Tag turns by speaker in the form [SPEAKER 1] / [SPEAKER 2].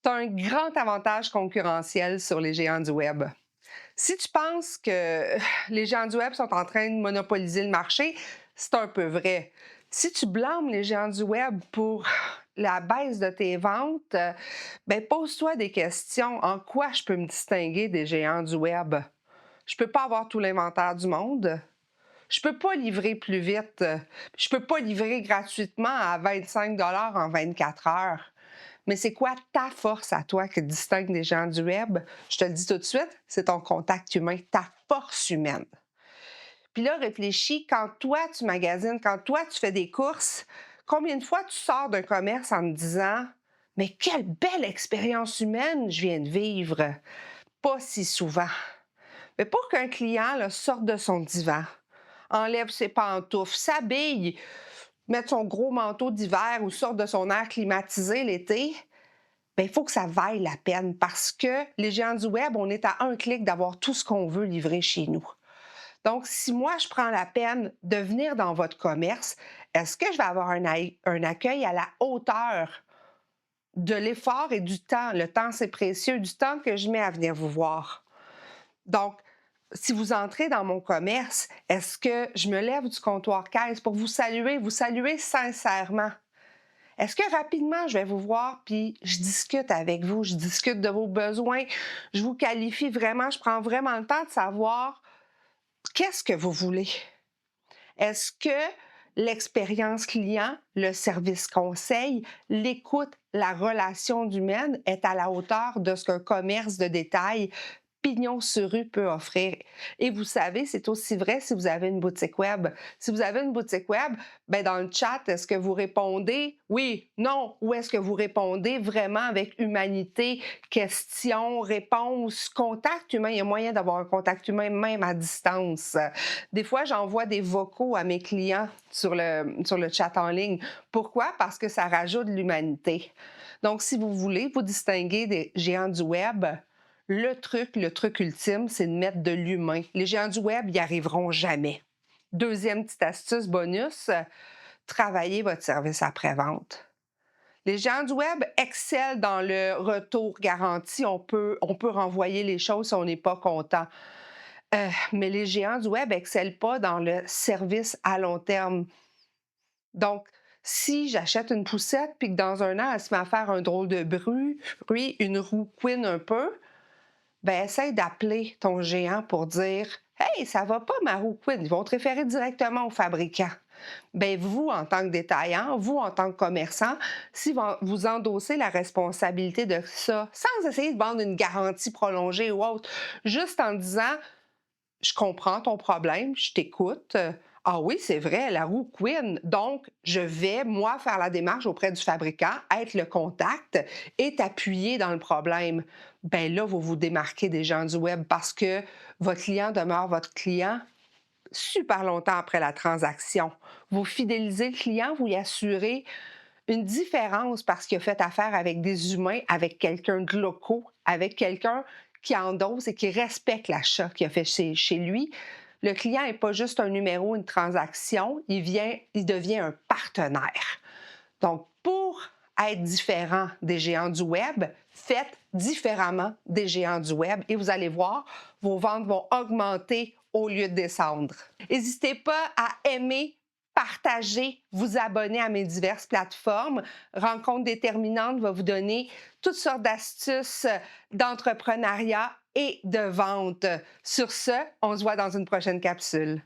[SPEAKER 1] Tu as un grand avantage concurrentiel sur les géants du web. Si tu penses que les géants du web sont en train de monopoliser le marché, c'est un peu vrai. Si tu blâmes les géants du web pour la baisse de tes ventes, ben pose-toi des questions. En quoi je peux me distinguer des géants du web? Je peux pas avoir tout l'inventaire du monde. Je peux pas livrer plus vite. Je peux pas livrer gratuitement à 25 en 24 heures. Mais c'est quoi ta force à toi qui te distingue des gens du web? Je te le dis tout de suite, c'est ton contact humain, ta force humaine. Puis là, réfléchis, quand toi, tu magasines, quand toi, tu fais des courses, combien de fois tu sors d'un commerce en te disant, mais quelle belle expérience humaine je viens de vivre? Pas si souvent. Mais pour qu'un client là, sorte de son divan, enlève ses pantoufles, s'habille, mette son gros manteau d'hiver ou sorte de son air climatisé l'été, ben, il faut que ça vaille la peine parce que les géants du web, on est à un clic d'avoir tout ce qu'on veut livrer chez nous. Donc, si moi, je prends la peine de venir dans votre commerce, est-ce que je vais avoir un accueil à la hauteur de l'effort et du temps? Le temps, c'est précieux, du temps que je mets à venir vous voir. Donc, si vous entrez dans mon commerce, est-ce que je me lève du comptoir caisse pour vous saluer sincèrement? Est-ce que rapidement, je vais vous voir, puis je discute avec vous, je discute de vos besoins, je vous qualifie vraiment, je prends vraiment le temps de savoir qu'est-ce que vous voulez? Est-ce que l'expérience client, le service conseil, l'écoute, la relation humaine est à la hauteur de ce qu'un commerce de détail pignon sur rue peut offrir. Et vous savez, c'est aussi vrai si vous avez une boutique web. Si vous avez une boutique web, ben dans le chat, est-ce que vous répondez oui, non, ou est-ce que vous répondez vraiment avec humanité, questions, réponses, contact humain? Il y a moyen d'avoir un contact humain même à distance. Des fois, j'envoie des vocaux à mes clients sur le chat en ligne. Pourquoi? Parce que ça rajoute de l'humanité. Donc, si vous voulez vous distinguer des géants du web, le truc ultime, c'est de mettre de l'humain. Les géants du web n'y arriveront jamais. Deuxième petite astuce bonus, travaillez votre service après-vente. Les géants du web excellent dans le retour garanti. On peut renvoyer les choses si on n'est pas content. Mais les géants du web excellent pas dans le service à long terme. Donc, si j'achète une poussette puis que dans un an, elle se met à faire un drôle de bruit, une roue couine un peu, ben essaye d'appeler ton géant pour dire Hey, ça va pas, ma roue queen. Ils vont te référer directement au fabricant. Ben vous, en tant que détaillant, vous, en tant que commerçant, si vous endossez la responsabilité de ça, sans essayer de vendre une garantie prolongée ou autre, juste en disant je comprends ton problème, je t'écoute. Ah oui, c'est vrai, la roue Queen. Donc, je vais, moi, faire la démarche auprès du fabricant, être le contact et t'appuyer dans le problème. Ben là, vous vous démarquez des gens du web parce que votre client demeure votre client super longtemps après la transaction. Vous fidélisez le client, vous y assurez une différence parce qu'il a fait affaire avec des humains, avec quelqu'un de locaux, avec quelqu'un qui endosse et qui respecte l'achat qu'il a fait chez lui. Le client n'est pas juste un numéro, une transaction, il devient un partenaire. Donc, pour être différent des géants du web, faites différemment des géants du web et vous allez voir, vos ventes vont augmenter au lieu de descendre. N'hésitez pas à aimer, partager, vous abonner à mes diverses plateformes. Rencontre déterminante va vous donner toutes sortes d'astuces d'entrepreneuriat et de vente. Sur ce, on se voit dans une prochaine capsule.